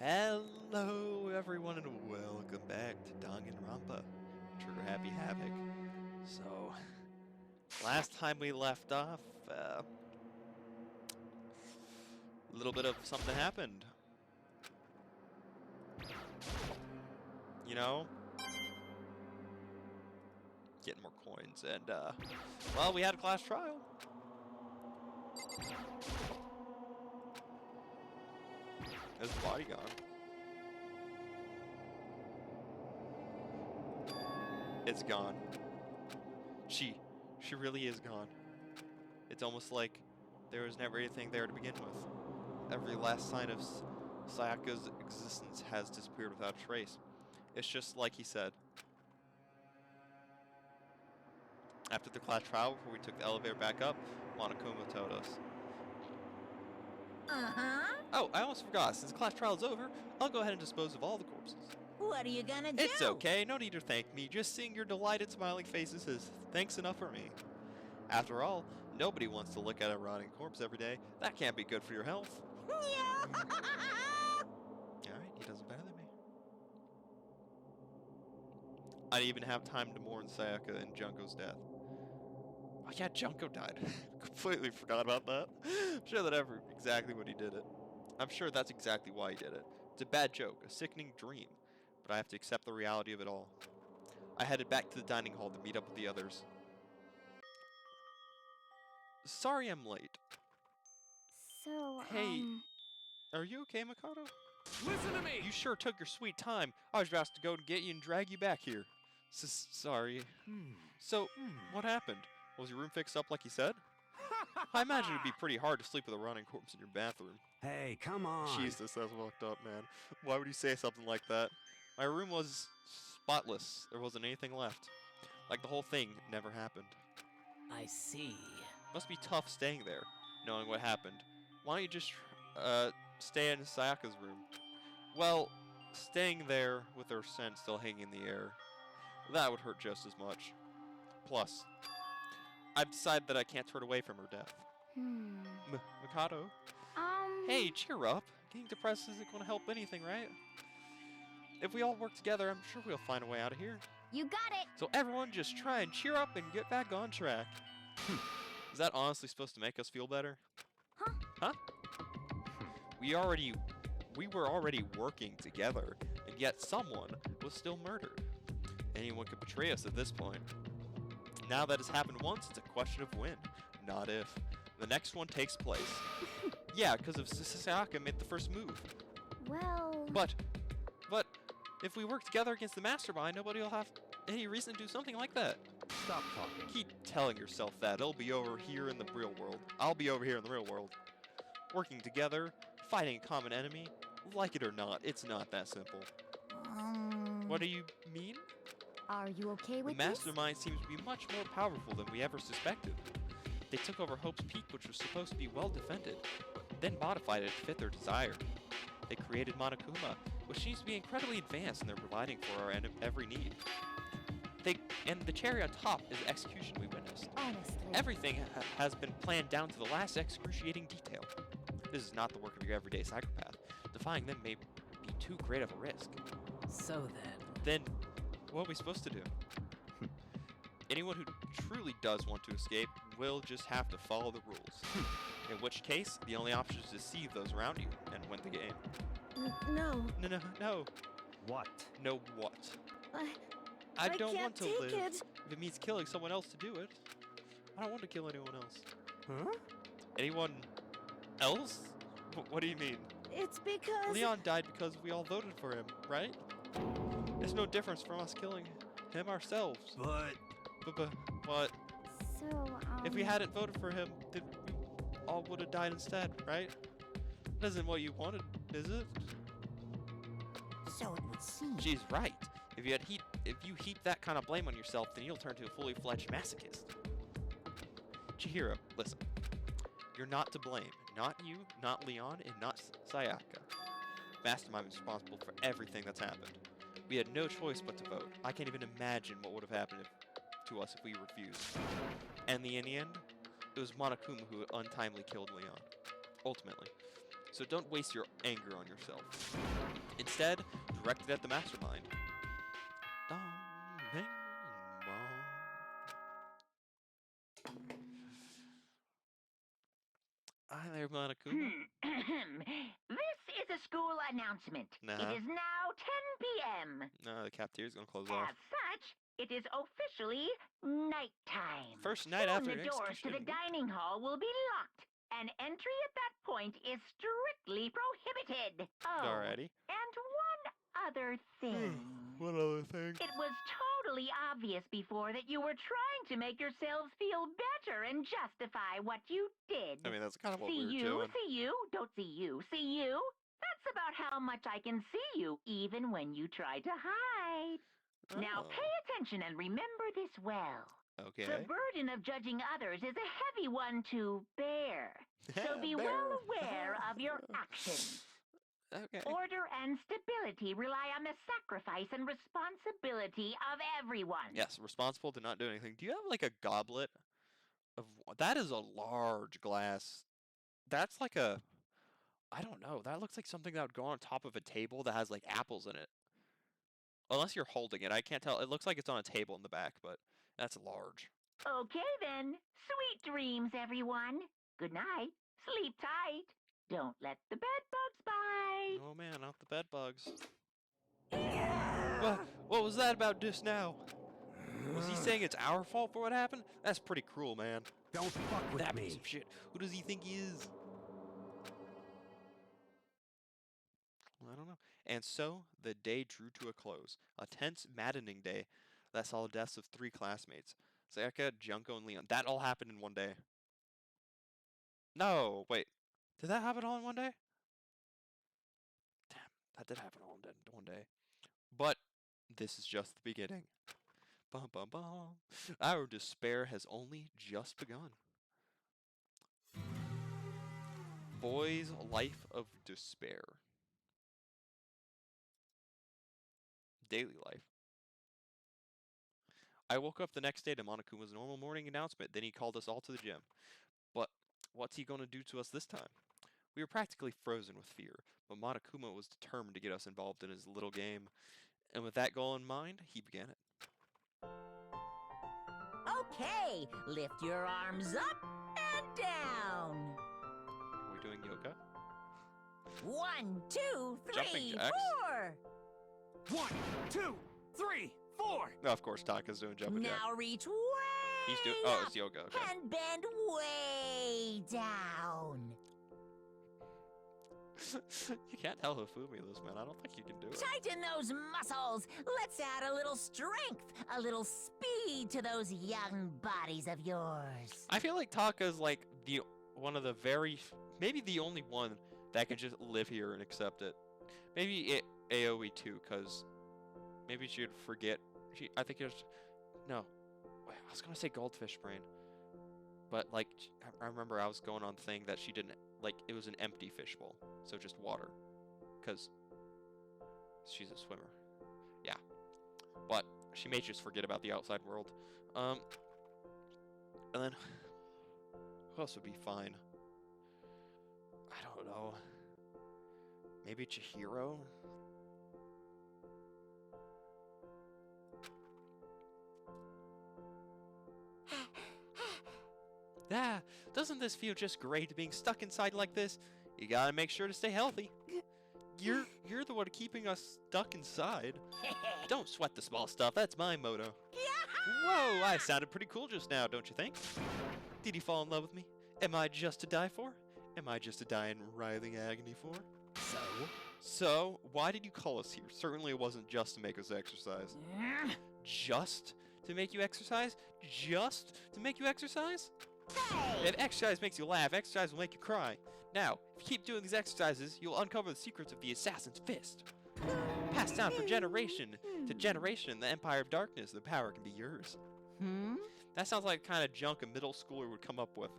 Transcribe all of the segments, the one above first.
Hello everyone and welcome back to Danganronpa, Trigger Happy Havoc. So, last time we left off, a little bit of something happened. You know? Getting more coins and, well, we had a class trial. There's the body gone. It's gone. She really is gone. It's almost like there was never anything there to begin with. Every last sign of Sayaka's existence has disappeared without a trace. It's just like he said. After the class trial, before we took the elevator back up, Monokuma told us. Oh, I almost forgot. Since the class trial is over, I'll go ahead and dispose of all the corpses. What are you gonna do? It's okay. No need to thank me. Just seeing your delighted smiling faces is thanks enough for me. After all, nobody wants to look at a rotting corpse every day. That can't be good for your health. Alright, he does it better than me. I didn't even have time to mourn Sayaka and Junko's death. Oh yeah, Junko died. Completely forgot about that. I'm sure exactly what he did it. I'm sure that's exactly why he did it. It's a bad joke, a sickening dream. But I have to accept the reality of it all. I headed back to the dining hall to meet up with the others. Sorry I'm late. So, Hey, are you okay, Mikado? Listen to me! You sure took your sweet time. I was about to go and get you and drag you back here. Sorry. So, what happened? Was your room fixed up like you said? I imagine it'd be pretty hard to sleep with a running corpse in your bathroom. Hey, come on. Jesus, that's fucked up, man. Why would you say something like that? My room was spotless. There wasn't anything left. Like the whole thing never happened. I see. Must be tough staying there, knowing what happened. Why don't you just stay in Sayaka's room? Well, staying there with her scent still hanging in the air, that would hurt just as much. Plus, I've decided that I can't turn away from her death. Mikado? Hey, cheer up. Getting depressed isn't going to help anything, right? If we all work together, I'm sure we'll find a way out of here. you got it. So everyone just try and cheer up and get back on track. Is that honestly supposed to make us feel better? Huh? We were already working together, and yet someone was still murdered. Anyone could betray us at this point. Now that it's happened once, it's a question of when, not if. The next one takes place. Yeah, because if Sayaka made the first move. Well... But, if we work together against the mastermind, nobody will have any reason to do something like that. Stop talking. Keep telling yourself that. It'll be over here in the real world. I'll be over here in the real world. Working together, fighting a common enemy, like it or not, it's not that simple. What do you mean? Are you okay The with this? mastermind seems to be much more powerful than we ever suspected. They took over Hope's Peak, which was supposed to be well defended, then modified it to fit their desire. They created Monokuma, which seems to be incredibly advanced and they're providing for our every need. And the cherry on top is the execution we witnessed. Honestly. Everything has been planned down to the last excruciating detail. This is not the work of your everyday psychopath. Defying them may be too great of a risk. So Then, what are we supposed to do? Anyone who truly does want to escape will just have to follow the rules. In which case, the only option is to deceive those around you and win the game. No. No. What? No what? I don't can't want to take live. it. If it means killing someone else to do it, I don't want to kill anyone else. Huh? Anyone else? What do you mean? It's because... Leon died because we all voted for him, right? There's no difference from us killing him ourselves. But... But So, if we hadn't voted for him, then we all would have died instead, right? That isn't what you wanted, is it? it would seem. She's right. If you heap that kind of blame on yourself, then you'll turn to a fully fledged masochist. Chihiro, listen. You're not to blame. Not you, not Leon, and not Sayaka. Mastermind was responsible for everything that's happened. We had no choice but to vote. I can't even imagine what would have happened to us if we refused. And in the end, it was Monokuma who untimely killed Leon. Ultimately. so don't waste your anger on yourself. Instead, direct it at the mastermind. Dong, bing, bong. Hi there, Monokuma. This is a school announcement. Nah. It is now 10 p.m. No, the cafeteria's gonna close As off. such, it is officially nighttime. First night Soon after the doors to the execution. dining hall will be locked, and entry at that point is strictly prohibited. Oh, Alrighty. and one other thing. What other thing? It was totally obvious before that you were trying to make yourselves feel better and justify what you did. I mean, that's kind of what See we were you, doing. see you, don't see you, see you. That's about how much I can see you, even when you try to hide. Now Oh, pay attention and remember this well. okay. The burden of judging others is a heavy one to bear. So be well aware of your actions. Okay. Order and stability rely on the sacrifice and responsibility of everyone. Yes, responsible to not do anything. Do you have like a goblet of that is a large glass. That's like a I don't know. That looks like something that would go on top of a table that has like apples in it. Unless you're holding it. I can't tell. It looks like it's on a table in the back, but that's large. Okay then. Sweet dreams, everyone. Good night. Sleep tight. Don't let the bed bugs bite. Oh man, not the bed bugs. What was that about just now? Was he saying it's our fault for what happened? That's pretty cruel, man. Don't fuck with That me. piece of shit. Who does he think he is? I don't know. And so, the day drew to a close. A tense, maddening day that saw the deaths of 3 classmates. Sayaka, Junko, and Leon. That all happened in one day. No, wait. Did that happen all in one day? Damn, that did happen all in one day. But, this is just the beginning. Bum bum bum. Our despair has only just begun. Boy's Life of Despair. Daily life. I woke up the next day to Monokuma's normal morning announcement. Then he called us all to the gym. But what's he going to do to us this time? We were practically frozen with fear, but Monokuma was determined to get us involved in his little game. And with that goal in mind, he began it. Okay, lift your arms up and down. Are we doing yoga? 1, 2, 3, Jumping jacks? 4. 1, 2, 3, 4. No, of course, Taka's doing jumping jack. Now reach way He's doing. Oh, up it's yoga. Okay. and bend way down. You can't tell Hifumi this, man. I don't think you can do it. Tighten those muscles. Let's add a little strength, a little speed to those young bodies of yours. I feel like Taka's like one of the maybe the only one that can just live here and accept it. Maybe AoE too, cause maybe she'd forget. I think it was no. Wait, I was gonna say Goldfish Brain, but like I remember I was going on thing that she didn't like. It was an empty fishbowl, so just water, cause she's a swimmer. Yeah, but she may just forget about the outside world. And then who else would be fine? I don't know. Maybe Chihiro? Ah, doesn't this feel just great being stuck inside like this? You gotta make sure to stay healthy. You're the one keeping us stuck inside. Don't sweat the small stuff, that's my motto. Whoa, I sounded pretty cool just now, don't you think? Did he fall in love with me? Am I just to die for? Am I just to die in writhing agony for? So, why did you call us here? Certainly it wasn't just to make us exercise. Just to make you exercise? Just to make you exercise? Hey! If exercise makes you laugh, exercise will make you cry. Now, if you keep doing these exercises, you'll uncover the secrets of the Assassin's Fist. Passed down from generation to generation in the Empire of Darkness, the power can be yours. That sounds like the kind of junk a middle schooler would come up with.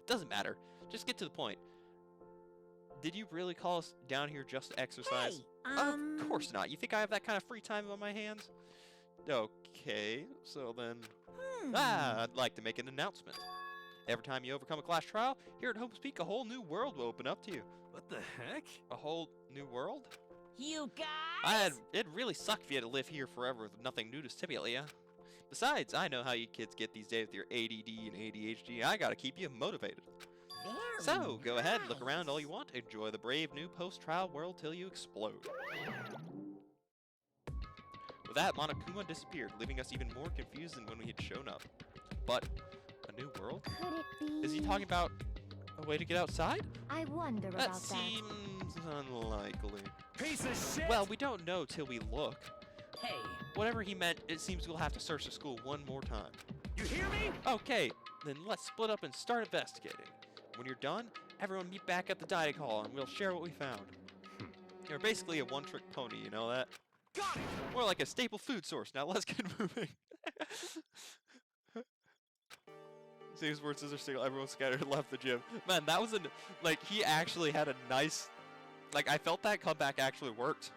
Doesn't matter. Just get to the point. Did you really call us down here just to exercise? Hey, Of course not. You think I have that kind of free time on my hands? Okay, so then... I'd like to make an announcement. Every time you overcome a class trial, here at Hope's Peak, a whole new world will open up to you. What the heck? A whole new world? You guys? It'd really suck if you had to live here forever with nothing new to stimulate you. Besides, I know how you kids get these days with your ADD and ADHD. I gotta keep you motivated. Very So, go ahead, look nice. around all you want. Enjoy the brave new post-trial world till you explode. With that, Monokuma disappeared, leaving us even more confused than when we had shown up. But, a new world? Could it be? Is he talking about a way to get outside? I wonder That about that. seems unlikely. Piece of shit! Well, we don't know till we look. hey, Whatever he meant, it seems we'll have to search the school one more time. you hear me? Okay, then let's split up and start investigating. When you're done, everyone meet back at the dining hall and we'll share what we found. You're basically a one-trick pony, you know that? Got it! More like a staple food source. Now let's get moving. Saves word scissors signal. Everyone scattered and left the gym. Man, that was like he actually had a nice, like I felt that comeback actually worked.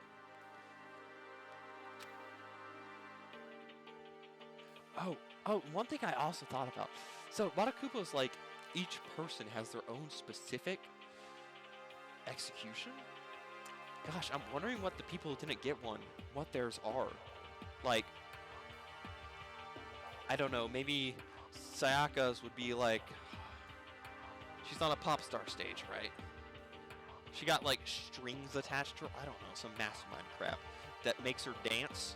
Oh, one thing I also thought about. So Monokuma like each person has their own specific execution. Gosh, I'm wondering what the people who didn't get one, what theirs are. Like, I don't know, maybe Sayaka's would be like, she's on a pop star stage, right? She got like strings attached to her, I don't know, some mastermind crap that makes her dance.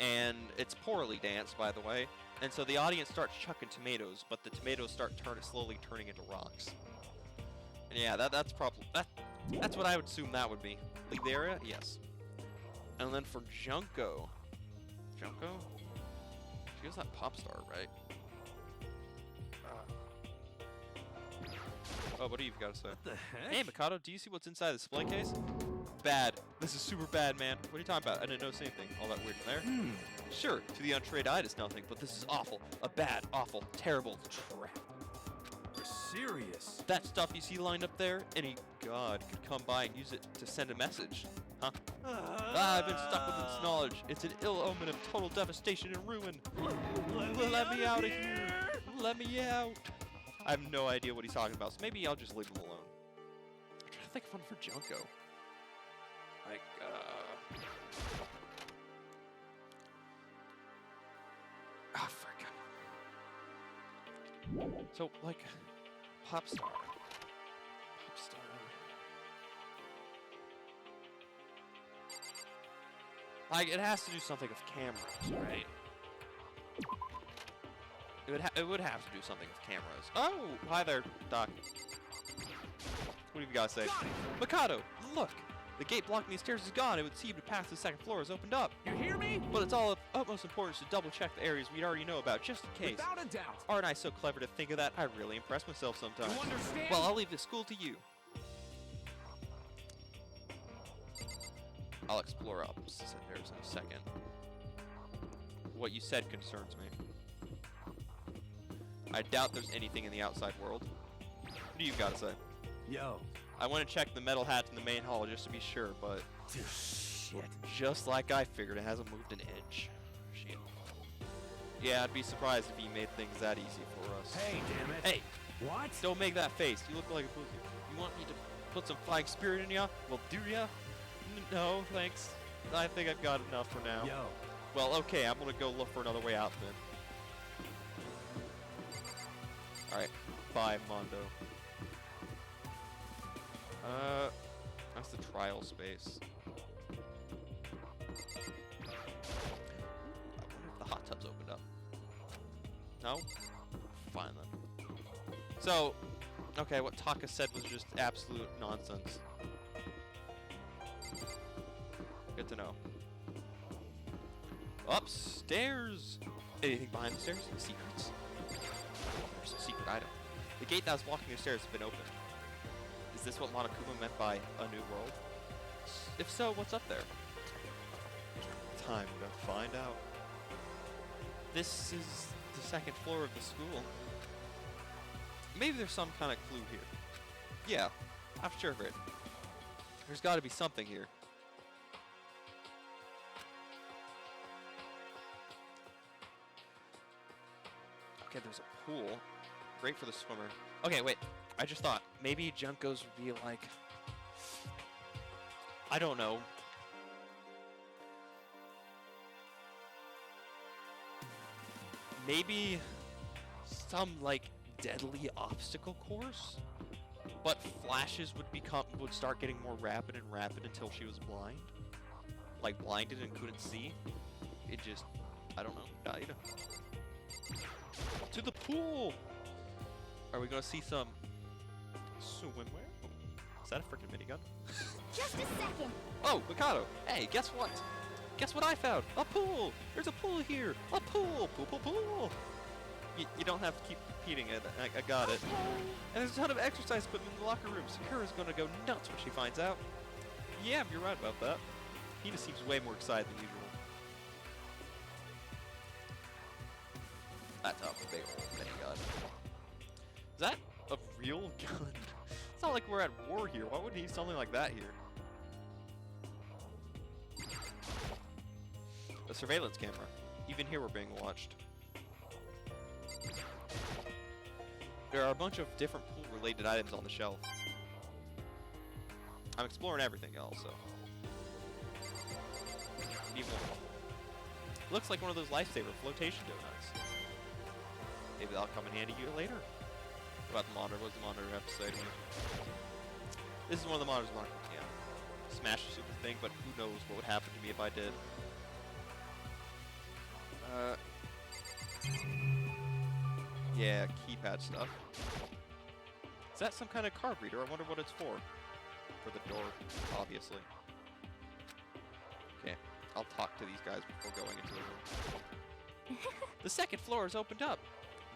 And it's poorly danced, by the way. And so the audience starts chucking tomatoes, but the tomatoes start slowly turning into rocks. And yeah, that's probably that's what I would assume that would be. Leave the area? Yes. And then for Junko. Junko? She was that pop star, right? Oh, what do you got to say? What the heck? Hey, Mikado, do you see what's inside the display case? Bad. This is super bad, man. What are you talking about? I didn't notice anything. All that weird in there? Sure, to the untrained eye, it's nothing, but this is awful. A bad, awful, terrible trap. You're serious? That stuff you see lined up there, any god could come by and use it to send a message. Huh? I've been stuck with its knowledge. It's an ill omen of total devastation and ruin. Let me out of here. Let me out. I have no idea what he's talking about, so maybe I'll just leave him alone. I'm trying to think of one for Junko. Like, ah, frick. So, like, pop star. Pop star. Like, it has to do something with cameras, right? It would have to do something with cameras. Oh, hi there, Doc. What do you got to say? Mikado, look! The gate blocking these stairs is gone. It would seem to pass to the second floor has opened up. You hear me? But it's all of utmost importance to double check the areas we already know about, just in case. Without a doubt. Aren't I so clever to think of that? I really impress myself sometimes. You understand? Well, I'll leave the school to you. I'll explore opposite stairs in a second. What you said concerns me. I doubt there's anything in the outside world. What do you got to say? Yo. I want to check the metal hats in the main hall just to be sure, but Shit. just like I figured, it hasn't moved an inch. Shit. Yeah, I'd be surprised if he made things that easy for us. Hey, damn it. Hey, What? don't make that face. You look like a pussy. You want me to put some flying spirit in ya? Well, do ya? No, thanks. I think I've got enough for now. Yo. Well, okay, I'm gonna go look for another way out then. Alright, bye, Mondo. That's the trial space. I wonder if the hot tub's opened up. No? Fine then. So, okay, what Taka said was just absolute nonsense. Good to know. Upstairs! Anything behind the stairs? Secrets? There's a secret item. The gate that was blocking the stairs has been opened. Is this what Monokuma meant by a new world? If so, what's up there? Time to find out. This is the second floor of the school. Maybe there's some kind of clue here. Yeah, I'm sure of it. There's got to be something here. Okay, there's a pool. Great for the swimmer. Okay, wait. I just thought maybe Junko's would be like I don't know. Maybe some like deadly obstacle course, but flashes would start getting more rapid and rapid until she was blind, like blinded and couldn't see. It just, I don't know, died. To the pool. Are we gonna see some swimwear? Is that a freaking minigun? Just a second. Oh, Mikado! Hey, guess what? Guess what I found? A pool! There's a pool here! A pool! Pool, pool, pool! You don't have to keep repeating it. I got it. Okay. And there's a ton of exercise equipment in the locker room. Sakura's gonna go nuts when she finds out. Yeah, you're right about that. Hina seems way more excited than usual. That's a big old minigun. Is that a real gun? It's not like we're at war here. Why would he need something like that here? A surveillance camera. Even here we're being watched. There are a bunch of different pool-related items on the shelf. I'm exploring everything else, so. Need more. Looks like one of those lifesaver flotation donuts. Maybe that'll come in handy later. What about the monitor? What's the monitor have to say to me? This is one of the monitors. Yeah. Smash the super thing, but who knows what would happen to me if I did. Yeah, keypad stuff. Is that some kind of card reader? I wonder what it's for. For the door, obviously. Okay, I'll talk to these guys before going into the room. The second floor is opened up.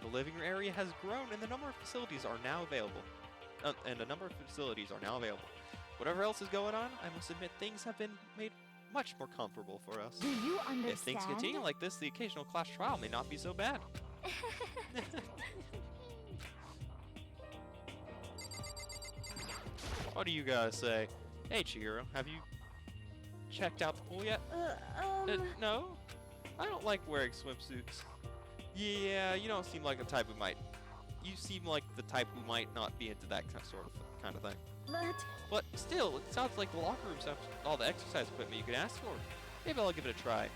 The living room area has grown, and the number of facilities are now available. Whatever else is going on, I must admit things have been made much more comfortable for us. Do you understand? If things continue like this, the occasional class trial may not be so bad. What do you guys say? Hey, Chihiro, have you checked out the pool yet? No? I don't like wearing swimsuits. Yeah, you don't seem like the type who might. You seem like the type who might not be into that kind of thing. But still, it sounds like the locker rooms have all the exercise equipment you could ask for. Maybe I'll give it a try.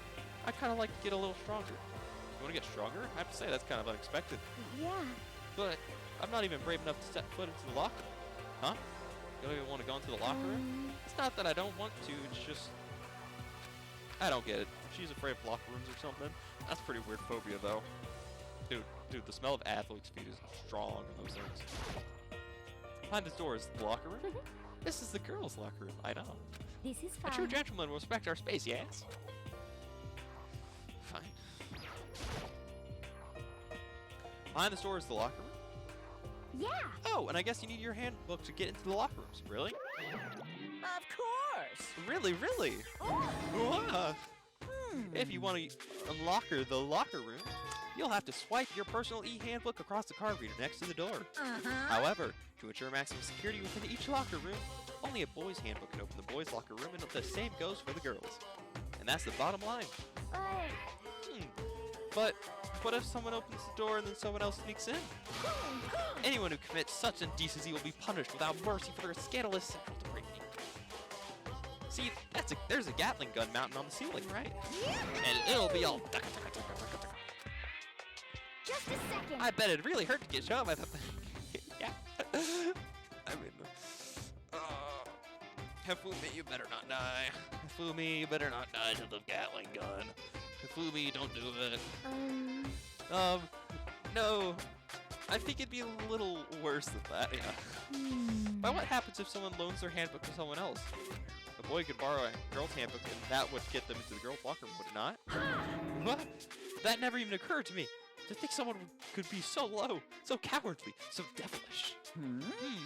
I kind of like to get a little stronger. You want to get stronger? I have to say, that's kind of unexpected. Yeah. But I'm not even brave enough to step foot into the locker room. Huh? You don't even want to go into the locker room? It's not that I don't want to, it's just... I don't get it. She's afraid of locker rooms or something. That's a pretty weird phobia, though. Dude, the smell of athlete's feet is strong in those things. Behind this door is the locker room. This is the girls' locker room, I know. This is A fine. true gentleman will respect our space, yes? Fine. Behind this door is the locker room. Yeah. Oh, and I guess you need your handbook to get into the locker rooms, really? Of course. Really? Wow. If you want to unlock the locker room, you'll have to swipe your personal e-handbook across the card reader next to the door. However, to ensure maximum security within each locker room, only a boy's handbook can open the boys' locker room, and the same goes for the girls. And that's the bottom line. But what if someone opens the door and then someone else sneaks in? Anyone who commits such indecency will be punished without mercy for their scandalous sexual debauchery. See, there's a Gatling gun mounted on the ceiling, right? And it'll be all... Just a second. I bet it really hurt to get shot by that thing. Yeah. I mean... Hifumi, you better not die. Hifumi, you better not die to the Gatling gun. Hifumi, don't do it. No. I think it'd be a little worse than that, yeah. But what happens if someone loans their handbook to someone else? A boy could borrow a girl's handbook and that would get them into the girl's locker room, would it not? What? That never even occurred to me. To think someone could be so low, so cowardly, so devilish.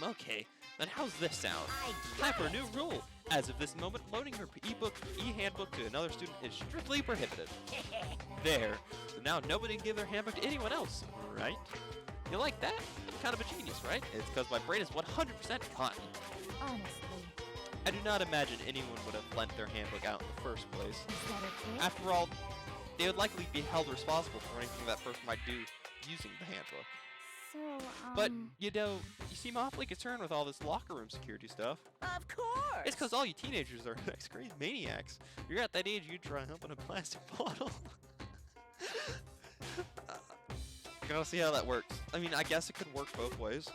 Okay. Then how's this sound? Time for a new rule. As of this moment, loaning her e-handbook to another student is strictly prohibited. There. So now nobody can give their handbook to anyone else, right? You like that? I'm kind of a genius, right? It's because my brain is 100% cotton. Honestly. I do not imagine anyone would have lent their handbook out in the first place. Is that okay? After all, they would likely be held responsible for anything that person might do using the handbook. So, But, you know, you seem awfully concerned with all this locker room security stuff. Of course. It's because all you teenagers are crazy maniacs. You're at that age you'd try humping a plastic bottle. Gotta see how that works. I mean, I guess it could work both ways.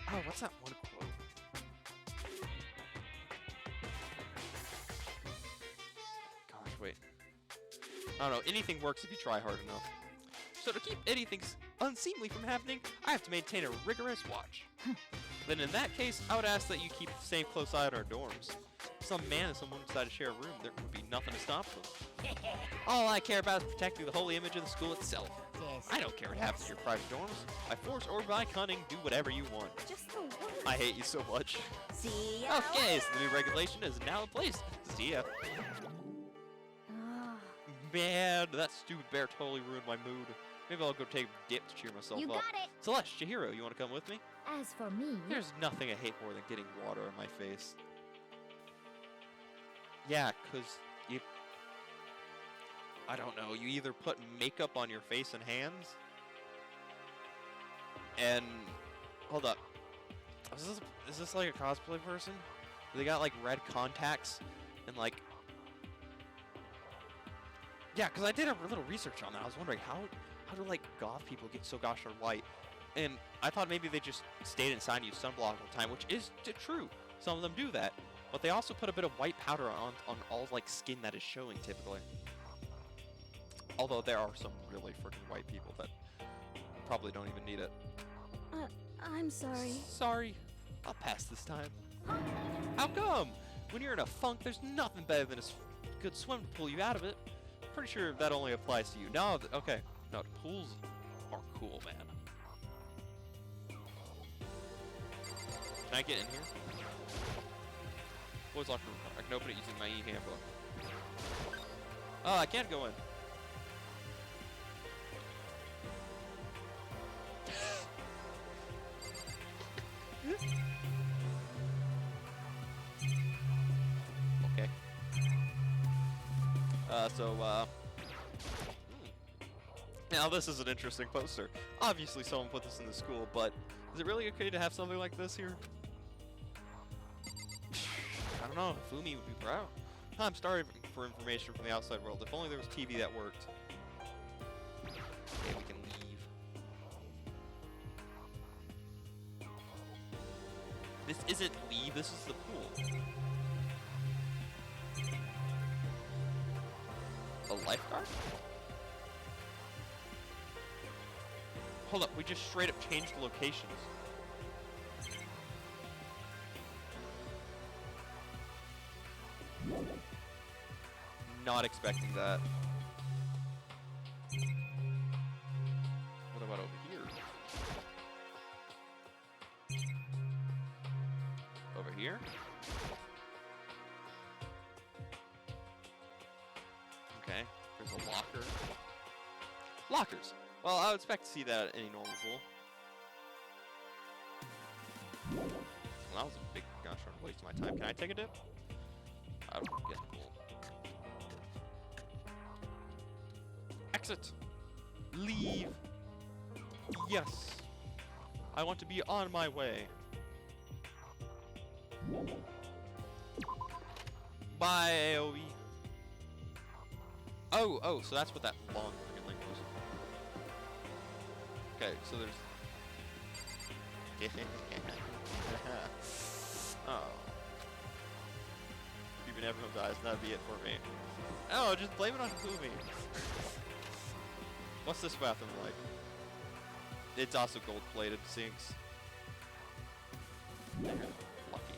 Oh, what's that one quote? Gosh, wait. I don't know. Anything works if you try hard enough. So to keep anything unseemly from happening, I have to maintain a rigorous watch. Then in that case, I would ask that you keep the same close eye on our dorms. If some man and someone decide to share a room, there would be nothing to stop them. All I care about is protecting the holy image of the school itself. Yes. I don't care what happens to your private dorms. By force or by cunning, do whatever you want. just the word. I hate you so much. See ya. Okay, so the new regulation is now in place. See ya. Ah, Man, that stupid bear totally ruined my mood. Maybe I'll go take a dip to cheer myself you up. got it. Celeste, Chihiro, you want to come with me? As for me, There's nothing I hate more than getting water on my face. Yeah, 'cause you... I don't know, you either put makeup on your face and hands, and... Hold up. Is this like a cosplay person? They got like red contacts, and like... Yeah, 'cause I did a little research on that. I was wondering, how do like goth people get so gosh darn white? And I thought maybe they just stayed inside and used sunblock all the time, which is true. Some of them do that. But they also put a bit of white powder on all like skin that is showing typically. Although there are some really freaking white people that probably don't even need it. I'm sorry. Sorry. I'll pass this time. How come? When you're in a funk, there's nothing better than a good swim to pull you out of it. Pretty sure that only applies to you. No, okay. No, pools are cool, man. Can I get in here? Boys locker room. I can open it using my e-handbook. Oh, I can't go in. Okay. Now this is an interesting poster. Obviously someone put this in the school, but is it really okay to have something like this here? I don't know. Fumi would be proud. I'm starving for information from the outside world. If only there was TV that worked. Okay, we can leave. This isn't leave, this is the pool. A lifeguard? Hold up, we just straight up changed locations. Not expecting that. What about over here? Over here? Okay, there's a locker. Lockers! Well, I would expect to see that at any normal pool. Well, that was a big gosh darn waste of my time. Can I take a dip? I don't get the pool. Exit! Leave! Yes! I want to be on my way. Bye, AOE. Oh, so that's what that long freaking link was. Okay, so there's... Oh. Keeping everyone's eyes, that'd be it for me. Oh, just blame it on Fumi. What's this bathroom like? It's also gold-plated sinks. Lucky.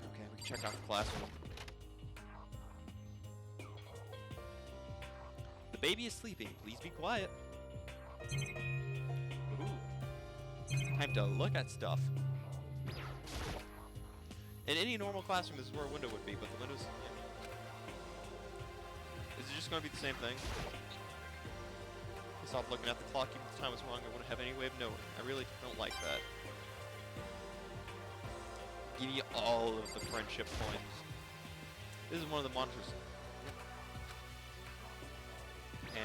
Okay, we can check out the classroom. The baby is sleeping. Please be quiet. Ooh. Time to look at stuff. In any normal classroom, this is where a window would be, but the windows... Yeah. Is it just going to be the same thing? I stopped looking at the clock even if the time was wrong. I wouldn't have any way of knowing. I really don't like that. Give me all of the friendship coins. This is one of the monitors.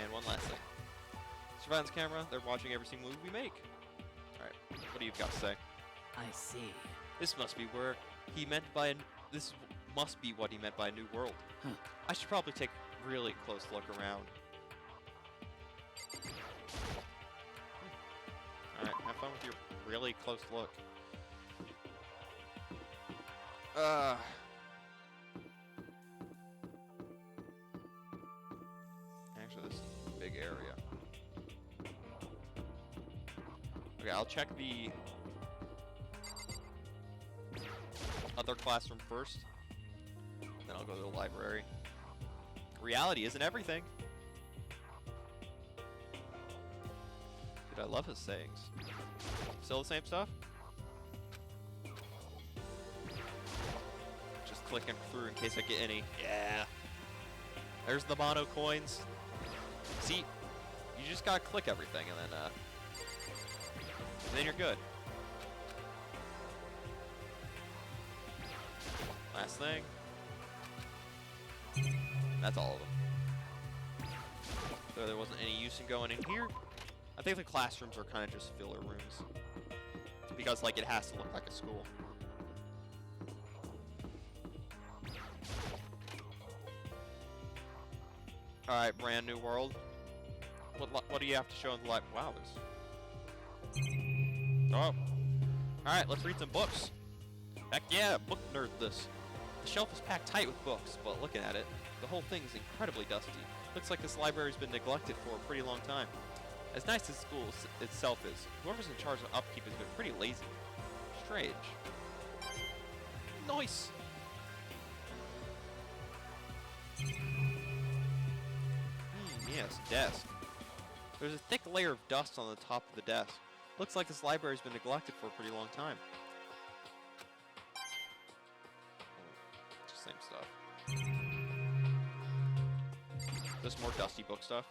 And one last thing. Surveillance camera, they're watching every single move we make. Alright, what do you got to say? I see. This must be where he meant by this must be what he meant by a new world. Huh. I should probably take a really close look around. Alright, have fun with your really close look. Actually, this is a big area. Okay, I'll check the other classroom first. Then I'll go to the library. Reality isn't everything. Dude, I love his sayings. Still the same stuff? Just clicking through in case I get any. Yeah. There's the mono coins. See, you just gotta click everything and then you're good. Last thing. That's all of them. So there wasn't any use in going in here. I think the classrooms are kind of just filler rooms. Because, like, it has to look like a school. Alright, brand new world. What do you have to show in the light? Wow, there's... Oh. Alright, let's read some books. Heck yeah, book nerd this. The shelf is packed tight with books, but looking at it, the whole thing is incredibly dusty. Looks like this library's been neglected for a pretty long time. As nice as school itself is, whoever's in charge of upkeep has been pretty lazy. Strange. Nice! Yes, desk. There's a thick layer of dust on the top of the desk. Looks like this library's been neglected for a pretty long time. Same stuff. Just more dusty book stuff.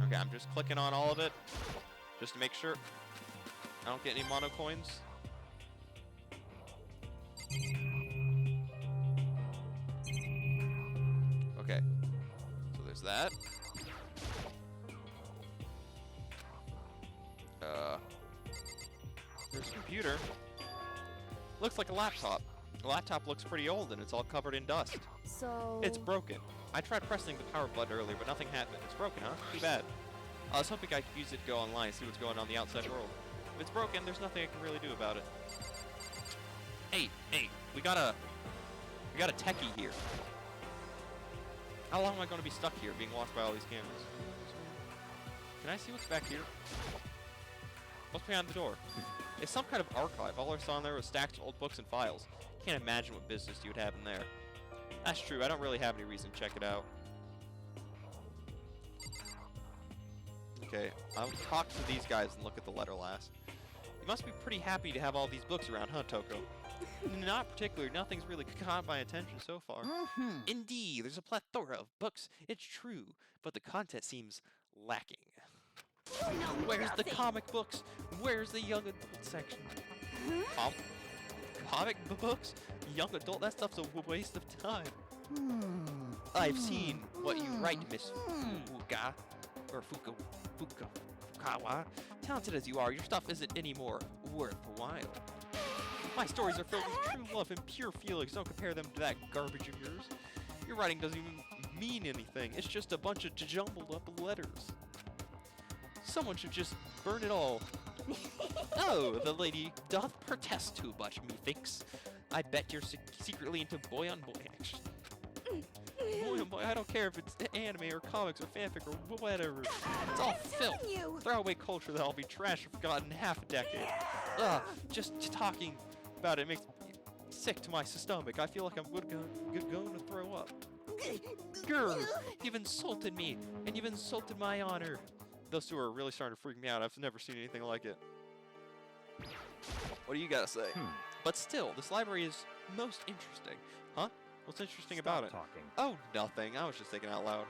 Okay, I'm just clicking on all of it, just to make sure I don't get any mono coins. Okay, so there's that. There's a computer. Looks like a laptop. The laptop looks pretty old and it's all covered in dust. So... It's broken. I tried pressing the power button earlier, but nothing happened. It's broken, huh? Too bad. I was hoping I could use it to go online and see what's going on in the outside world. If it's broken, there's nothing I can really do about it. Hey, we got a techie here. How long am I going to be stuck here, being watched by all these cameras? Can I see what's back here? What's behind the door? It's some kind of archive. All I saw in there was stacks of old books and files. Can't imagine what business you would have in there. That's true. I don't really have any reason to check it out. Okay, I'll talk to these guys and look at the letter last. You must be pretty happy to have all these books around, huh, Toko? Not particularly. Nothing's really caught my attention so far. Indeed, there's a plethora of books. It's true, but the content seems lacking. Where's the comic books? Where's the young adult section? Comic books? Young adult? That stuff's a waste of time. I've seen what you write, Miss Fuka. Or Fukawa. Talented as you are, your stuff isn't any more worthwhile. My stories are filled with true love and pure feelings. Don't compare them to that garbage of yours. Your writing doesn't even mean anything. It's just a bunch of jumbled up letters. Someone should just burn it all. Oh, the lady doth protest too much, methinks. I bet you're secretly into boy-on-boy action. Boy, I don't care if it's anime or comics or fanfic or whatever. It's all filth. Throwaway culture that'll be trashed and forgotten in half a decade. Ugh, just talking about it makes me sick to my stomach. I feel like I'm going to throw up. Grr, you've insulted me, and you've insulted my honor. Those two are really starting to freak me out. I've never seen anything like it. What do you gotta say? But still, this library is most interesting. Huh? What's interesting about it? Talking. Oh, nothing. I was just thinking out loud.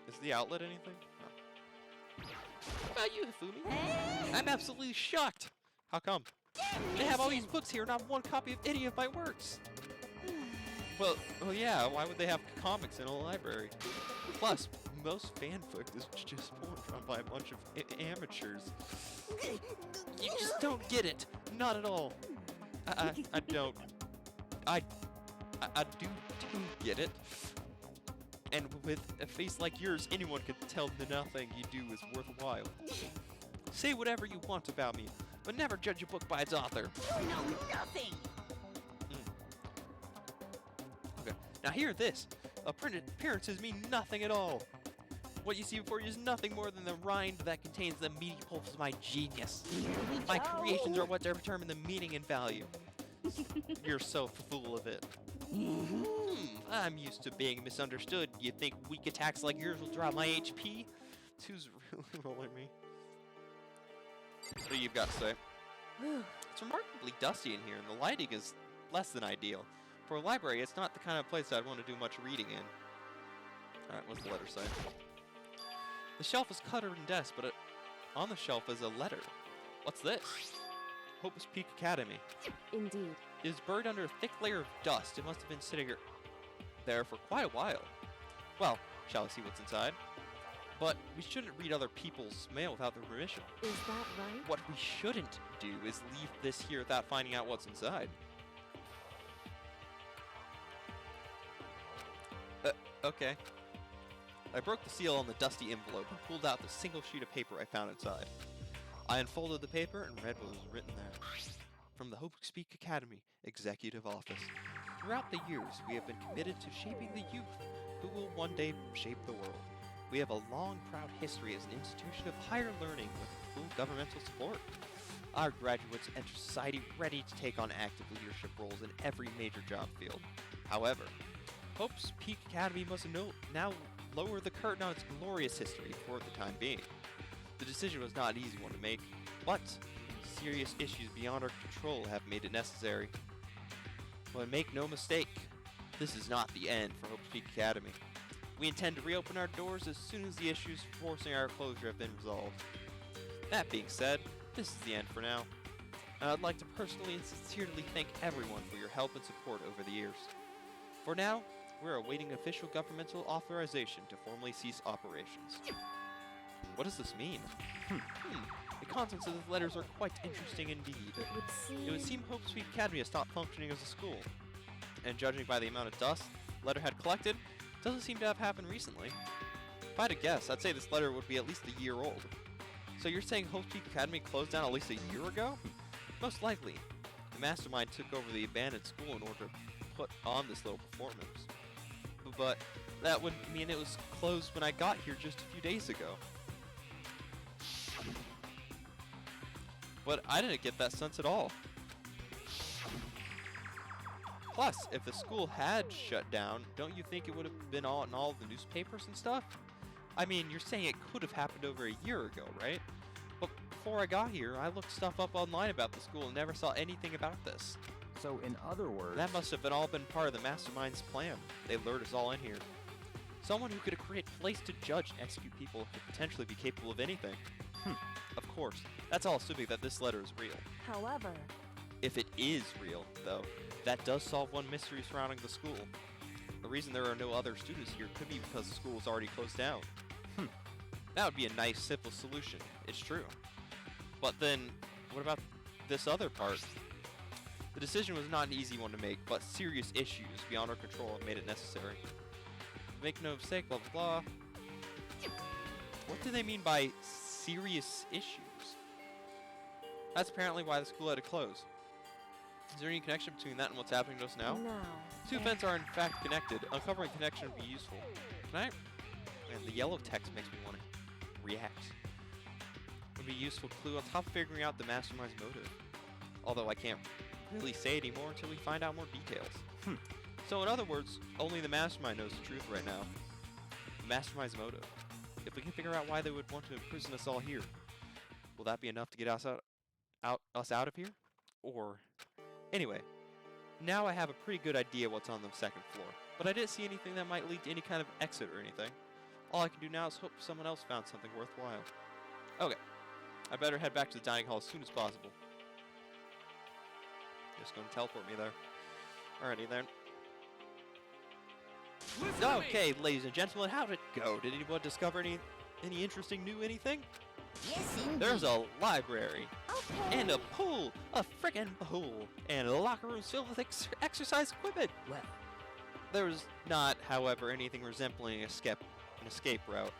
Is the outlet anything? No. What about you, Hifumi? I'm absolutely shocked. How come? They have all these books here, not one copy of any of my works. Well, yeah, why would they have comics in a library? Plus, most fanfic is just pulled from by a bunch of amateurs. You just don't get it. Not at all. I don't. I do get it. And with a face like yours, anyone could tell that nothing you do is worthwhile. Say whatever you want about me, but never judge a book by its author. You know nothing! Okay, now hear this. Printed appearances mean nothing at all. What you see before you is nothing more than the rind that contains the meaty pulp of my genius. My creations are what determine the meaning and value. You're so full of it. I'm used to being misunderstood. You think weak attacks like yours will drop my HP? Who's really rolling me? What do you got to say? It's remarkably dusty in here, and the lighting is less than ideal. For a library, it's not the kind of place I'd want to do much reading in. Alright, what's the letter say? The shelf is cluttered in desks, but on the shelf is a letter. What's this? Hopeless Peak Academy. Indeed. It is buried under a thick layer of dust. It must have been sitting there for quite a while. Well, shall we see what's inside? But we shouldn't read other people's mail without their permission. Is that right? What we shouldn't do is leave this here without finding out what's inside. Okay. I broke the seal on the dusty envelope and pulled out the single sheet of paper I found inside. I unfolded the paper and read what was written there. From the Hope Speak Academy Executive Office. Throughout the years, we have been committed to shaping the youth who will one day shape the world. We have a long, proud history as an institution of higher learning with full governmental support. Our graduates enter society ready to take on active leadership roles in every major job field. However, Hope's Peak Academy must now lower the curtain on its glorious history for the time being. The decision was not an easy one to make, but serious issues beyond our control have made it necessary. But make no mistake, this is not the end for Hope's Peak Academy. We intend to reopen our doors as soon as the issues forcing our closure have been resolved. That being said, this is the end for now. And I'd like to personally and sincerely thank everyone for your help and support over the years. For now, we're awaiting official governmental authorization to formally cease operations. What does this mean? The contents of the letters are quite interesting indeed. It would seem Hope's Peak Academy has stopped functioning as a school. And judging by the amount of dust the letter had collected, it doesn't seem to have happened recently. If I had to guess, I'd say this letter would be at least a year old. So you're saying Hope's Peak Academy closed down at least a year ago? Most likely. The mastermind took over the abandoned school in order to put on this little performance. But that would mean it was closed when I got here just a few days ago. But I didn't get that sense at all. Plus, if the school had shut down, don't you think it would have been all in all the newspapers and stuff? I mean, you're saying it could have happened over a year ago, right? But before I got here, I looked stuff up online about the school and never saw anything about this. So, in other words... That must have all been part of the mastermind's plan. They lured us all in here. Someone who could create a place to judge and execute people who could potentially be capable of anything. Of course, that's all assuming that this letter is real. However... If it is real, though, that does solve one mystery surrounding the school. The reason there are no other students here could be because the school is already closed down. That would be a nice, simple solution. It's true. But then, what about this other part? The decision was not an easy one to make, but serious issues beyond our control have made it necessary. Make no mistake, blah blah blah. What do they mean by serious issues? That's apparently why the school had to close. Is there any connection between that and what's happening to us now? No. Two events are in fact connected. Uncovering connection would be useful. Can I? Man, the yellow text makes me want to react. Would be a useful clue on top of figuring out the mastermind's motive. Although I can't really say anymore until we find out more details. So in other words, only the mastermind knows the truth right now. The mastermind's motive. If we can figure out why they would want to imprison us all here, will that be enough to get us out of here? Or... Anyway, now I have a pretty good idea what's on the second floor, but I didn't see anything that might lead to any kind of exit or anything. All I can do now is hope someone else found something worthwhile. Okay, I better head back to the dining hall as soon as possible. just going to teleport me there. Alrighty then. Listen to me. Okay, ladies and gentlemen, how'd it go? Did anyone discover any interesting new anything? Yes, indeed. There's a library Okay. and a pool, a frickin' pool, and a locker room filled with exercise equipment. Well, There was not, however, anything resembling an escape route.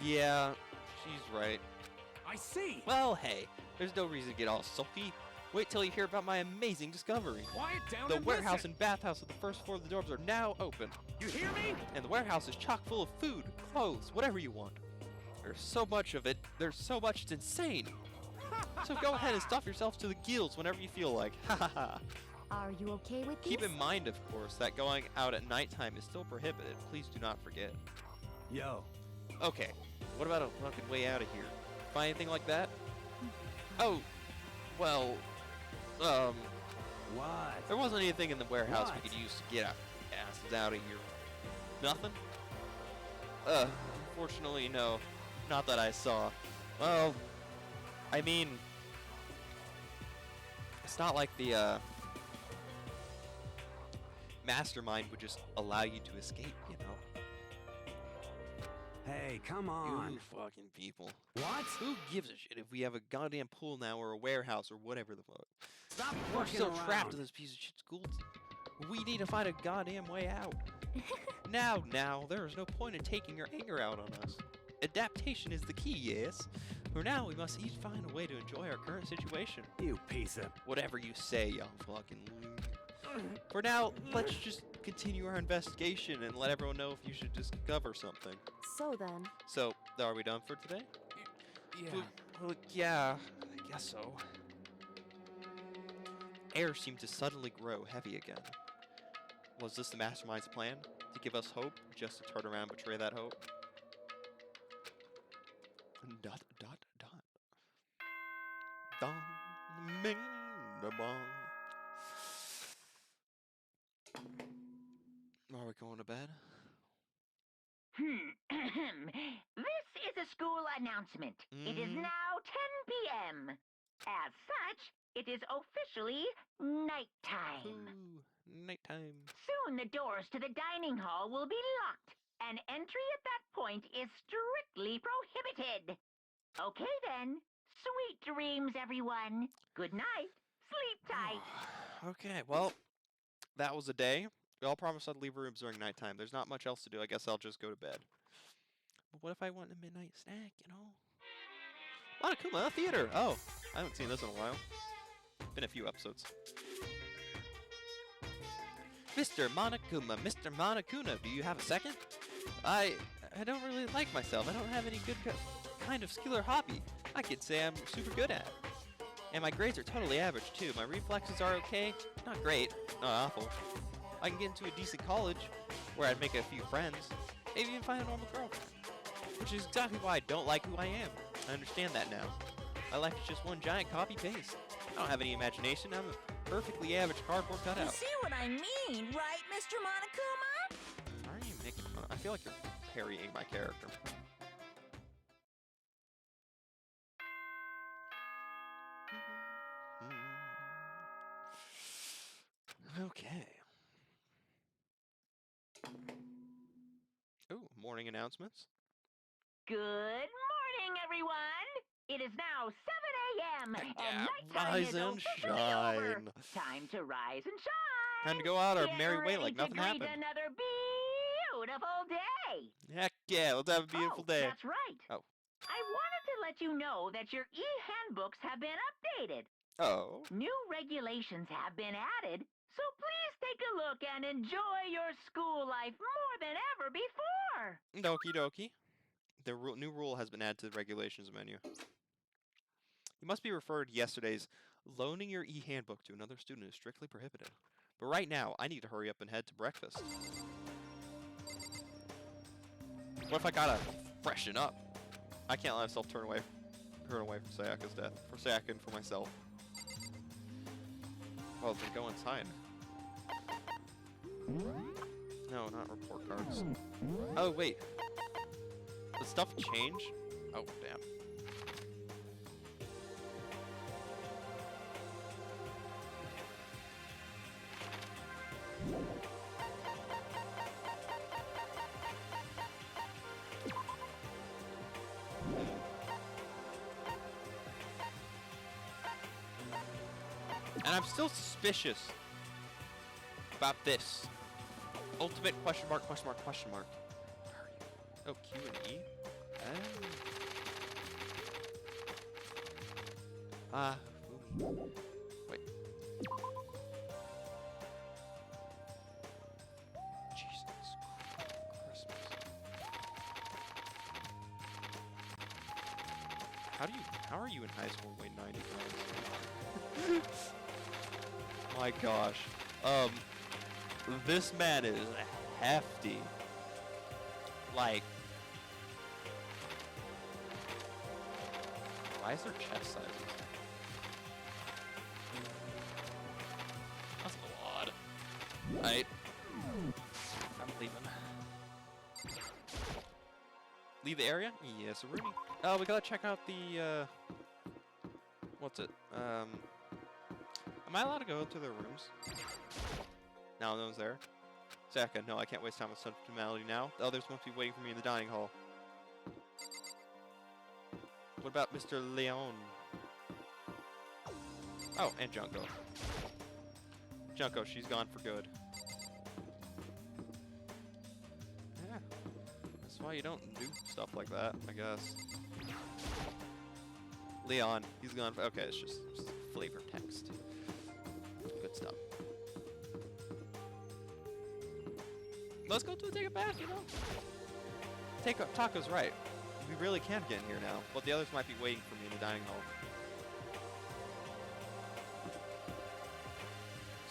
Yeah, she's right. I see. Well, hey, there's no reason to get all sulky. Wait till you hear about my amazing discovery. Quiet down The and warehouse listen. and bathhouse at the first floor of the dorms are now open. You hear me? And the warehouse is chock full of food, clothes, whatever you want. There's so much of it. There's so much, it's insane. So go ahead and stuff yourselves to the gills whenever you feel like. Ha ha ha. Are you okay with Keep this? in mind, of course, that going out at nighttime is still prohibited. Please do not forget. Yo. Okay, what about a fucking way out of here? Find anything like that? Oh, well, What? there wasn't anything in the warehouse we What? could use to get our asses out of here. Nothing? Unfortunately, no. Not that I saw. Well, I mean, it's not like the, mastermind would just allow you to escape, you know? Hey, come on. You fucking people. What? Who gives a shit if we have a goddamn pool now or a warehouse or whatever the fuck? Stop We're fucking still around. trapped in this piece of shit school. We need to find a goddamn way out. Now, there is no point in taking your anger out on us. Adaptation is the key, yes? For now, we must each find a way to enjoy our current situation. You piece of... Whatever you say, young fucking loon. For now, let's just continue our investigation and let everyone know if you should discover something. So then, So, are we done for today? Well, yeah, I guess so. Air seemed to suddenly grow heavy again. Was this the mastermind's plan? To give us hope, just to turn around and betray that hope? Dot, dot, dot. Dong, ming, da bong. Are we going to bed? This is a school announcement. It is Mhm. now 10 p.m. As such, it is officially nighttime. Ooh, nighttime. Soon the doors to the dining hall will be locked, and entry at that point is strictly prohibited. Okay then. Sweet dreams, everyone. Good night. Sleep tight. Okay, well, that was a day. We all promised I'd leave rooms during nighttime. There's not much else to do. I guess I'll just go to bed. But what if I want a midnight snack, you know? Monokuma Theater! Oh, I haven't seen this in a while. Been a few episodes. Mr. Monokuma, do you have a second? I don't really like myself. I don't have any good kind of skill or hobby I could say I'm super good at. And my grades are totally average, too. My reflexes are okay. Not great. Not awful. I can get into a decent college, where I'd make a few friends, maybe even find a normal girlfriend. Which is exactly why I don't like who I am. I understand that now. My life is just one giant copy-paste. I don't have any imagination. I'm a perfectly average cardboard you cutout. see what I mean, right, Mr. Monokuma? Why are you making fun? I feel like you're parrying my character. Okay. Ooh, morning announcements. Good morning, everyone. It is now 7 a.m. Heck and yeah, nighttime rise is and officially over. shine. Time to rise and shine. Time to go out our Get merry way ready like to nothing greet happened. Another beautiful day. Heck yeah, let's have a beautiful day. That's right. Oh. I wanted to let you know that your e-handbooks have been updated. Oh. New regulations have been added, so please take a look and enjoy your school life more than ever before. Doki doki. The new rule has been added to the regulations menu. You must be referred to yesterday's loaning your e-handbook to another student is strictly prohibited. But right now, I need to hurry up and head to breakfast. What if I gotta freshen up? I can't let myself turn away from Sayaka's death. For Sayaka and for myself. Oh, then go inside. No, not report cards. Oh, wait. Did stuff change? Oh, damn. And I'm still suspicious about this. Ultimate question mark, question mark, question mark. Where are you? Oh, Q and E? Wait. Jesus Christmas. How are you in high school weighing 90 pounds? My gosh. This man is hefty. Like, why is there chest sizes? That's a little odd. Alright. I'm leaving. Leave the area? Yes, Rooney. Oh, we gotta check out the, what's it? Am I allowed to go to their rooms? No, no one's there. Second, no, I can't waste time with sentimentality now. The others must be waiting for me in the dining hall. What about Mr. Leon? Oh, and Junko. Junko, she's gone for good. Yeah. That's why you don't do stuff like that, I guess. Leon, he's gone for... Okay, it's just flavor text. Good stuff. Let's go take a bath, you know? Taco's right. We really can get in here now, but the others might be waiting for me in the dining hall.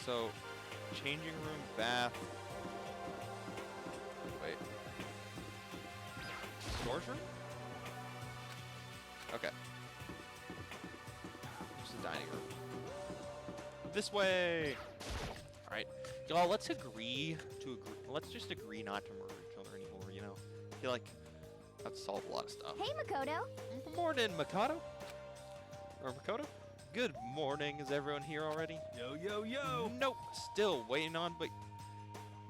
So, changing room, bath. Wait. Storage room? Okay. Where's the dining room? This way! Alright. Y'all, let's just agree not to murder each other anymore, you know? I feel like that'd solve a lot of stuff. Hey, Makoto. Morning, Makoto. Or Makoto? Good morning. Is everyone here already? Yo, yo, yo! Nope. Still waiting on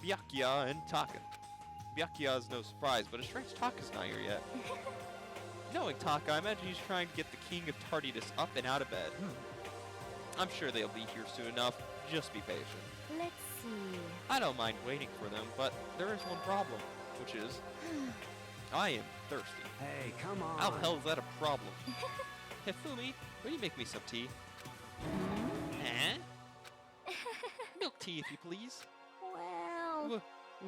Byakuya and Taka. Byakuya is no surprise, but it's strange Taka's not here yet. Knowing Taka, I imagine he's trying to get the king of tardiness up and out of bed. I'm sure they'll be here soon enough. Just be patient. Let's see. I don't mind waiting for them, but there is one problem, which is I am thirsty. Hey, come on. How the hell is that a problem? Hifumi, will you make me some tea? Huh? Milk tea, if you please. Well,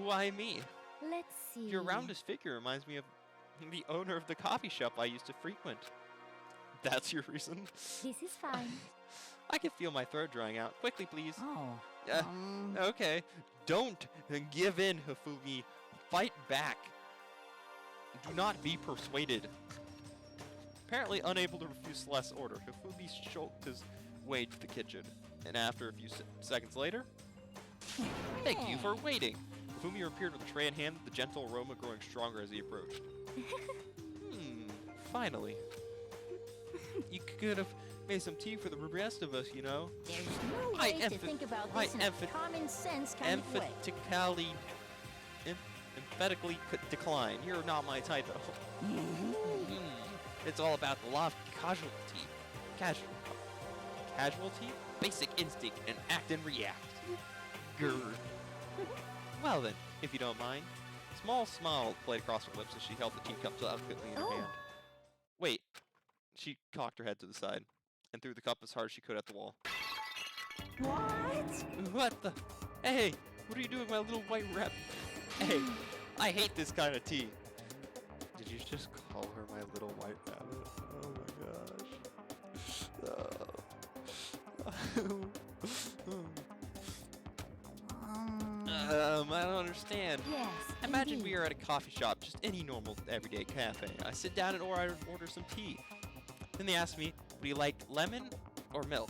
Why me? let's see. Your roundish figure reminds me of the owner of the coffee shop I used to frequent. That's your reason? This is fine. I can feel my throat drying out. Quickly, please. Oh. Okay. Don't give in, Hifumi. Fight back. Do not be persuaded. Apparently unable to refuse Celeste's order, Hifumi shulked his way to the kitchen. And after a few seconds later... Thank you for waiting. Hifumi appeared with a tray in hand, the gentle aroma growing stronger as he approached. Finally. You could have made some tea for the rest of us, you know. There's no way to think about this in a common sense kind of way. Emphatically decline. You're not my type at all. It's all about the law of casualty. Casualty? Basic instinct and act and react. Grr. Well then, if you don't mind. Small smile played across her lips as she held the teacup delicately in her hand. Wait. She cocked her head to the side and threw the cup as hard as she could at the wall. What? What the? Hey, what are you doing, my little white rabbit? Hey, I hate this kind of tea. Did you just call her my little white rabbit? Oh my gosh. I don't understand. Yes. Imagine indeed. we are at a coffee shop, just any normal everyday cafe. I sit down and order some tea. Then they ask me, would you like lemon or milk?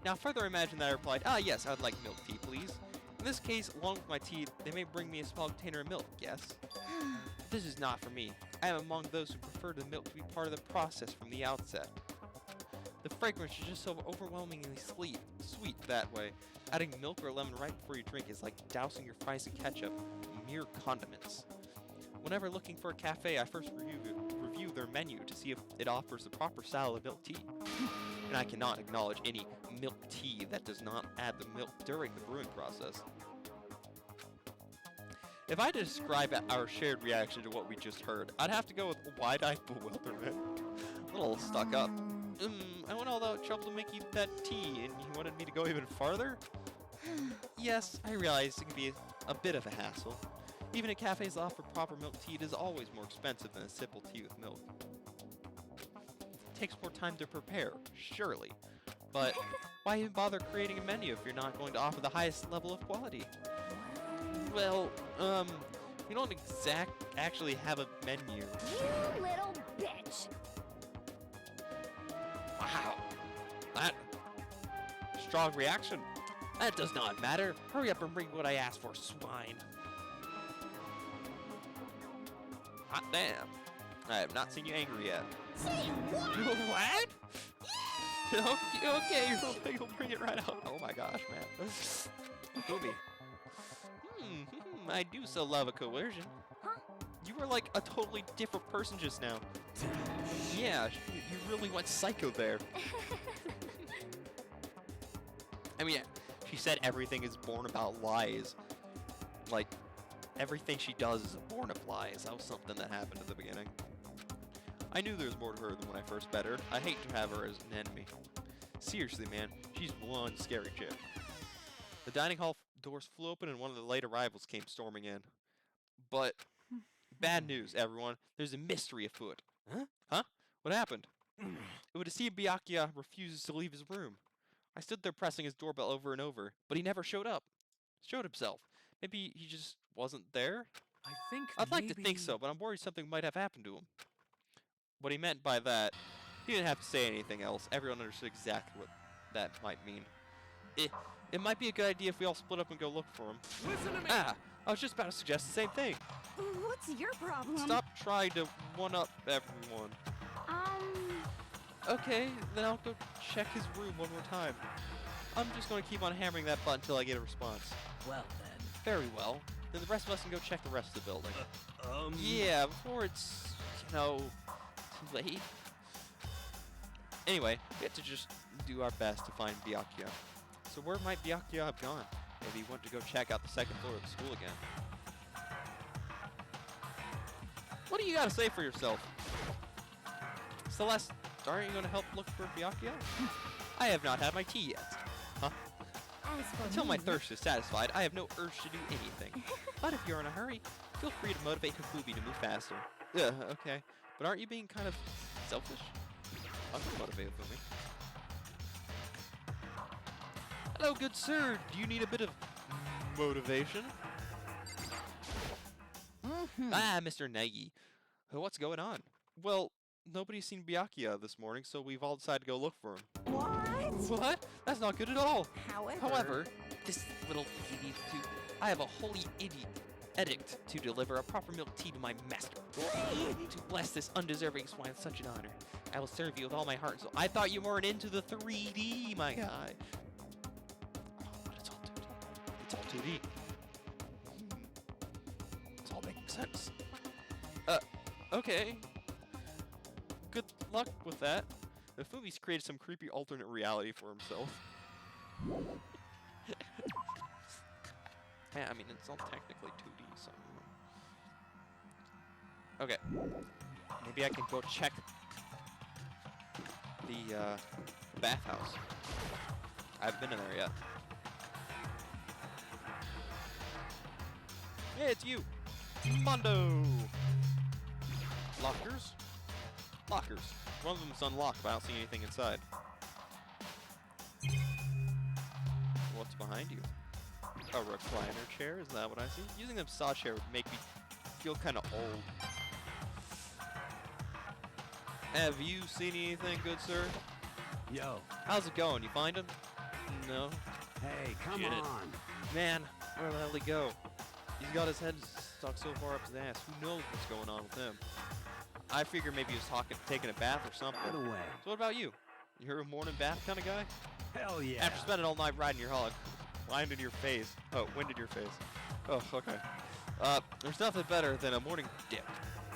Now further imagine that I replied, yes, I'd like milk tea, please. In this case, along with my tea, they may bring me a small container of milk, yes? This is not for me. I am among those who prefer the milk to be part of the process from the outset. The fragrance is just so overwhelmingly sweet that way. Adding milk or lemon right before you drink is like dousing your fries in ketchup, mere condiments. Whenever looking for a cafe, I first review their menu to see if it offers the proper style of milk tea. And I cannot acknowledge any milk tea that does not add the milk during the brewing process. If I had to describe our shared reaction to what we just heard, I'd have to go with wide-eyed bewilderment. A little stuck up. I went all out trouble to make you that tea, and you wanted me to go even farther? Yes, I realize it can be a bit of a hassle. Even at cafes that offer proper milk tea, it is always more expensive than a simple tea with milk. It takes more time to prepare, surely. But why even bother creating a menu if you're not going to offer the highest level of quality? Well, we don't actually have a menu. You little bitch. Wow. That strong reaction. That does not matter. Hurry up and bring what I asked for, swine. Hot damn. I have not seen you angry yet. Say what? What? Okay, you'll bring it right out. Oh my gosh, man. Booby. I do so love a coercion. Huh? You were like a totally different person just now. Yeah, you really went psycho there. I mean, she said everything is born about lies. Like, everything she does is born of lies. That was something that happened at the beginning. I knew there was more to her than when I first met her. I hate to have her as an enemy. Seriously, man, she's one scary chick. The dining hall doors flew open and one of the late arrivals came storming in. But, bad news, everyone. There's a mystery afoot. Huh? Huh? What happened? It would seem Byakuya refuses to leave his room. I stood there pressing his doorbell over and over, but he never showed up. Showed himself. Maybe he just wasn't there? I think I'd like to think so, but I'm worried something might have happened to him. What he meant by that, he didn't have to say anything else. Everyone understood exactly what that might mean. It might be a good idea if we all split up and go look for him. Listen to me. Ah, I was just about to suggest the same thing. What's your problem? Stop trying to one-up everyone. Okay, then I'll go check his room one more time. I'm just going to keep on hammering that button until I get a response. Well then. Very well. Then the rest of us can go check the rest of the building. Um. Yeah, before it's, you know, too late. Anyway, we have to just do our best to find Byakuya. So where might Byakuya have gone? Maybe he went to go check out the second floor of the school again. What do you got to say for yourself? Celeste, aren't you going to help look for Byakuya? I have not had my tea yet. Huh? As for Until my me, thirst is satisfied, I have no urge to do anything. But if you're in a hurry, feel free to motivate Hakubi to move faster. Yeah, okay. But aren't you being kind of selfish? I'm not motivated for me. Hello, good sir. Do you need a bit of motivation? Ah, Mr. Nagi. What's going on? Well, nobody's seen Byakuya this morning, so we've all decided to go look for him. What? What? That's not good at all. However, This little idiot I have a holy edict to deliver a proper milk tea to my master. To bless this undeserving swine with such an honor, I will serve you with all my heart and soul. I thought you weren't into the 3D, my guy. Oh, but it's all 2D. It's all 2D. It's all making sense. Okay. Good luck with that. The Fumi's created some creepy alternate reality for himself. Yeah, I mean, it's all technically 2D, so... Okay. Maybe I can go check the bathhouse. I haven't been in there yet. Hey, it's you! Mondo! Lockers? Lockers. One of them's unlocked, but I don't see anything inside. What's behind you? A recliner chair? Is that what I see? Using a massage chair would make me feel kind of old. Have you seen anything good, sir? Yo. How's it going? You find him? No. Hey, come Shit. on. Man, where the hell did he go? He's got his head stuck so far up his ass. Who knows what's going on with him? I figure maybe he was taking a bath or something. Get away. So what about you? You're a morning bath kind of guy? Hell yeah. After spending all night riding your hog, wind in your face. Oh, wind in your face. Oh, okay. There's nothing better than a morning dip.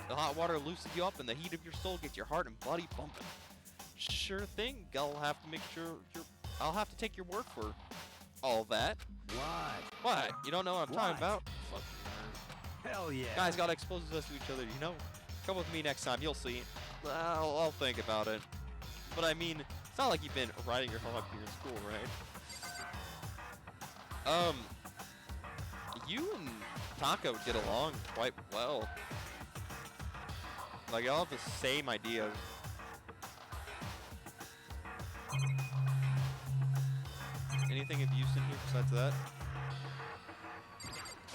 The hot water loosens you up and the heat of your soul gets your heart and body pumping. Sure thing. I'll have to make sure you're I'll have to take your word for all that. What? What? You don't know what I'm talking What? about? Fuck. Hell yeah. Guys gotta expose us to each other, you know? Come with me next time, you'll see. I'll think about it. But I mean, it's not like you've been riding your hog here in school, right? You and Taco get along quite well. Like, y'all have the same ideas. Anything of use in here besides that?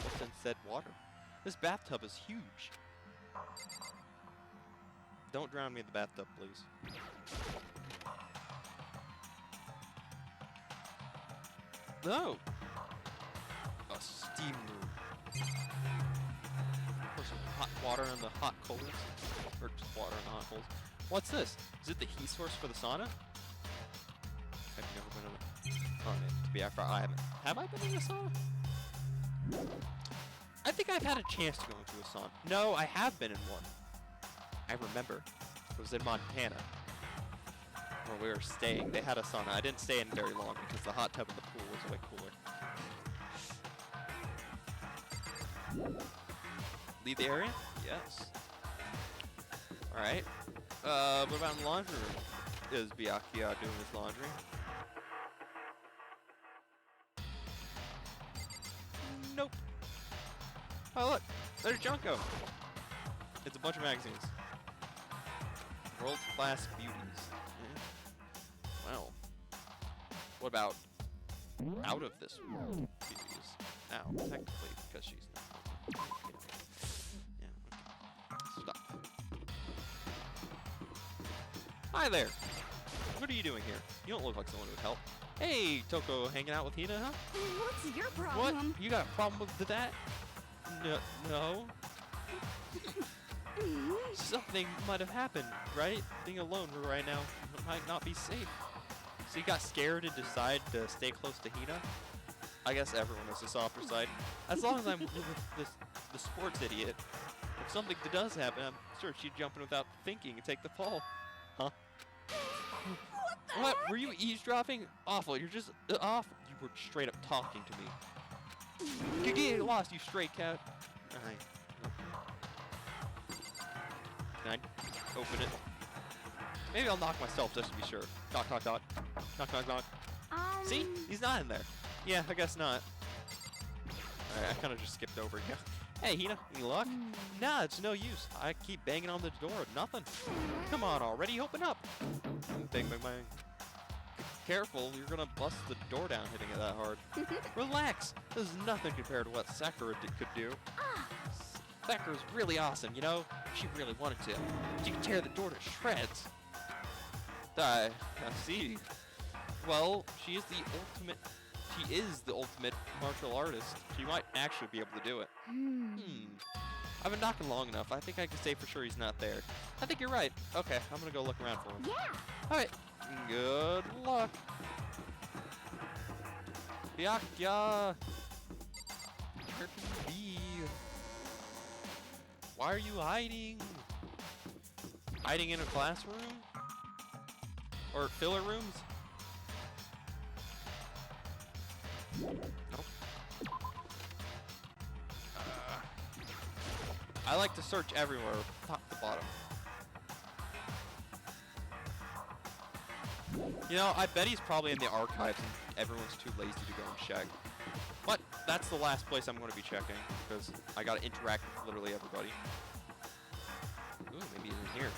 What's in said water? This bathtub is huge. Don't drown me in the bathtub, please. No! A steam room. Pour some hot water in the hot coals. Or just water in the hot coals. What's this? Is it the heat source for the sauna? I've never been in a... Oh, man, to be fair, I haven't. Have I been in a sauna? I think I've had a chance to go into a sauna. No, I have been in one. I remember. It was in Montana. Where we were staying. They had a sauna. I didn't stay in very long because the hot tub in the pool was way cooler. Leave the area? Yes. Alright. What about in the laundry room? Is Byakuya doing his laundry? Nope. Oh look, there's Junko. It's a bunch of magazines. World-class beauties. Well, what about out of this world beauties? Now, technically, because she's not. Yeah, okay. Stop. Hi there. What are you doing here? You don't look like someone who would help. Hey, Toko, hanging out with Hina, huh? What's your What? problem? You got a problem with that? No. Something might have happened, right? Being alone right now might not be safe. So you got scared and decided to stay close to Hina? I guess everyone has a softer side. As long as I'm with the sports idiot, if something does happen, I'm sure she'd jump in without thinking and take the fall. Huh? What? Were you eavesdropping? Awful. You're just awful. You were straight up talking to me. You get lost, you stray cat. Can I open it? Maybe I'll knock myself just to be sure. Knock, knock, knock. Knock, knock, knock. See? He's not in there. Yeah, I guess not. Alright, I kind of just skipped over you. Hey, Hina, any luck? Nah, it's no use. I keep banging on the door. Nothing. Come on already, open up. Bang, bang, bang. Careful, you're gonna bust the door down hitting it that hard. Relax. This is nothing compared to what Sakura could do. Sakura's really awesome, you know? She really wanted to. She could tear the door to shreds. I see. Well, she is the ultimate martial artist. She might actually be able to do it. I've been knocking long enough. I think I can say for sure he's not there. I think you're right. Okay, I'm gonna go look around for him. Yeah. Alright. Good luck. Byakuya. Where can you be? Why are you hiding? Hiding in a classroom? Or filler rooms? Nope. I like to search everywhere, top to bottom. You know, I bet he's probably in the archives and everyone's too lazy to go and check. But that's the last place I'm going to be checking, because I got to interact with literally everybody. Ooh, maybe he's in here.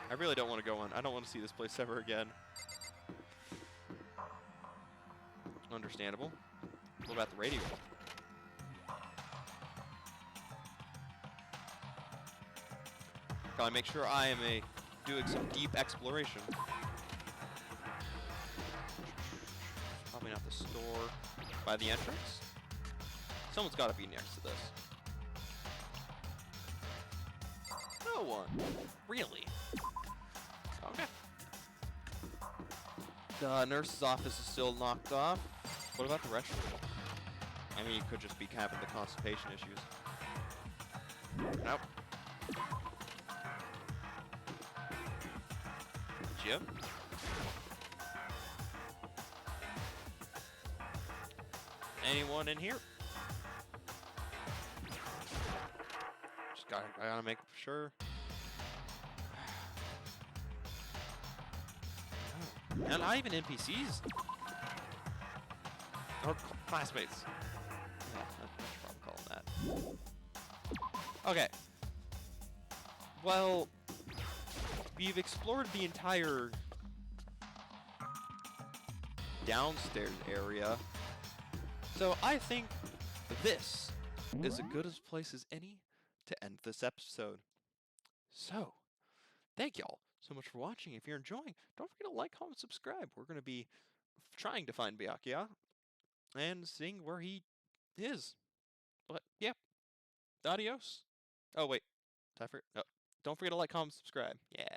I really don't want to go in. I don't want to see this place ever again. Understandable. What about the radio? Gotta make sure I am doing some deep exploration. Probably not the store. By the entrance? Someone's gotta be next to this. No one. Really? Okay. The nurse's office is still knocked off. What about the restroom? I mean, you could just be having the constipation issues. Nope. Gym? Anyone in here? I gotta make sure. And not even NPCs. Or classmates. Yeah, I should probably call them that. Okay. Well, we've explored the entire downstairs area. So I think this is as good a place as any to end this episode. So, thank y'all so much for watching. If you're enjoying, don't forget to like, comment, subscribe. We're going to be trying to find Byakuya and seeing where he is. But, yeah. Adios. Oh, wait. Did I forget? Oh, don't forget to like, comment, subscribe. Yeah.